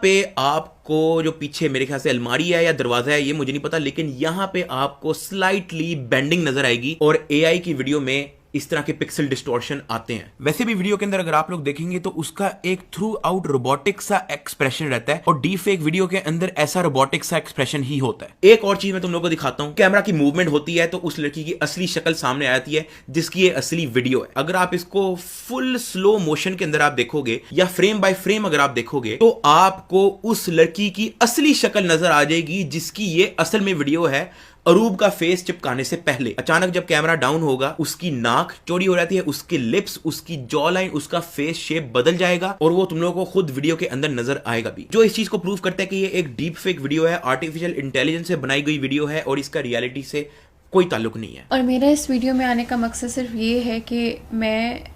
पे आपको जो पीछे मेरे ख्याल से अलमारी है या दरवाजा है, ये मुझे नहीं पता, लेकिन यहां पे आपको स्लाइटली बेंडिंग नजर आएगी और एआई की वीडियो में इस तरह के पिक्सल डिस्टॉर्शन आते हैं। वैसे भी वीडियो के अंदर अगर आप लोग देखेंगे तो उसका एक थ्रू आउट रोबोटिक सा एक्सप्रेशन रहता है और डीप फेक वीडियो के अंदर ऐसा रोबोटिक सा एक्सप्रेशन ही होता है। एक और चीज मैं तुम लोगों को दिखाता हूं, कैमरा की मूवमेंट होती है तो उस लड़की की असली शक्ल सामने आती है जिसकी ये असली वीडियो है। अगर आप इसको फुल स्लो मोशन के अंदर आप देखोगे या फ्रेम बाय फ्रेम अगर आप देखोगे तो आपको उस लड़की की असली शक्ल नजर आ जाएगी जिसकी ये असल में वीडियो है। अरूब का फेस चिपकाने से पहले अचानक जब कैमरा डाउन होगा उसकी नाक चौड़ी हो जाती है, उसके लिप्स, उसकी जॉ लाइन, उसका फेस शेप बदल जाएगा और वो तुम लोगों को खुद वीडियो के अंदर नजर आएगा भी, जो इस चीज को प्रूव करता है कि ये एक डीप फेक वीडियो है, आर्टिफिशियल इंटेलिजेंस से बनाई गई वीडियो है और इसका रियलिटी से कोई ताल्लुक नहीं है। और मेरा इस वीडियो में आने का मकसद सिर्फ ये है कि मैं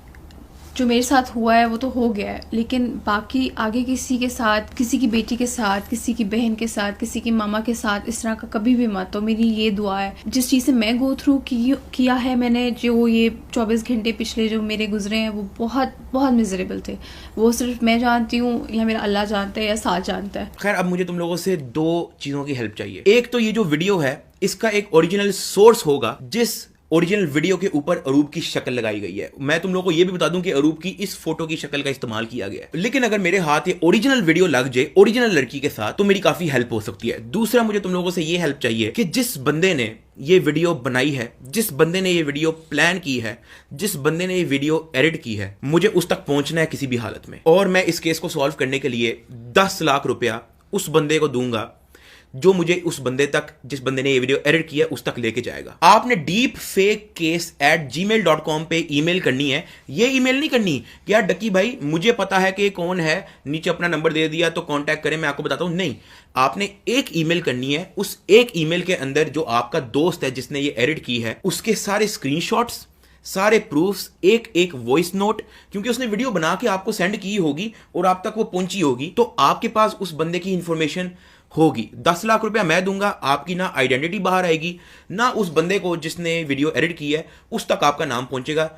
जो मेरे साथ हुआ है वो तो हो गया है, लेकिन बाकी आगे किसी के साथ, किसी की बेटी के साथ, किसी की बहन के साथ, किसी की मामा के साथ इस तरह का कभी भी मत। तो मेरी ये दुआ है, जिस चीज़ से मैं गो थ्रू किया है मैंने, जो ये 24 घंटे पिछले जो मेरे गुजरे हैं वो बहुत बहुत मिजरेबल थे। वो सिर्फ मैं जानती हूँ या मेरा अल्लाह जानता है या साथ जानता है। खैर, अब मुझे तुम लोगों से दो चीज़ों की हेल्प चाहिए। एक तो ये जो वीडियो है इसका एक ओरिजिनल सोर्स होगा जिस ओरिजिनल वीडियो के ऊपर अरूब की शक्ल लगाई गई है। मैं तुम लोगों को यह भी बता दूं कि अरूब की इस फोटो की शक्ल का इस्तेमाल किया गया है, लेकिन अगर मेरे हाथ ये ओरिजिनल वीडियो लग जाए ओरिजिनल लड़की के साथ तो मेरी काफी हेल्प हो सकती है। दूसरा, मुझे तुम लोगों से ये हेल्प चाहिए कि जिस बंदे ने ये वीडियो बनाई है, जिस बंदे ने ये वीडियो प्लान की है, जिस बंदे ने ये वीडियो एडिट की है, मुझे उस तक पहुंचना है किसी भी हालत में। और मैं इस केस को सॉल्व करने के लिए 10 लाख रुपया उस बंदे को दूंगा जो मुझे उस बंदे तक, जिस बंदे ने ये वीडियो एडिट किया है, उस तक लेके जाएगा। आपने deepfakecase@gmail.com पे ईमेल करनी है। ये ईमेल नहीं करनी कि यार डक्की भाई मुझे पता है कि कौन है, नीचे अपना नंबर दे दिया तो कांटेक्ट करें, मैं आपको बताता हूं। नहीं, आपने एक ईमेल करनी है। उस एक ईमेल के अंदर जो आपका दोस्त है जिसने ये एडिट की है उसके सारे स्क्रीनशॉट्स, सारे प्रूफ्स, एक एक वॉइस नोट, क्योंकि उसने वीडियो बना के आपको सेंड की होगी और आप तक वो पहुंची होगी, तो आपके पास उस बंदे की इंफॉर्मेशन होगी। 10 लाख रुपया मैं दूंगा, आपकी ना आइडेंटिटी बाहर आएगी, ना उस बंदे को जिसने वीडियो एडिट की है उस तक आपका नाम पहुंचेगा।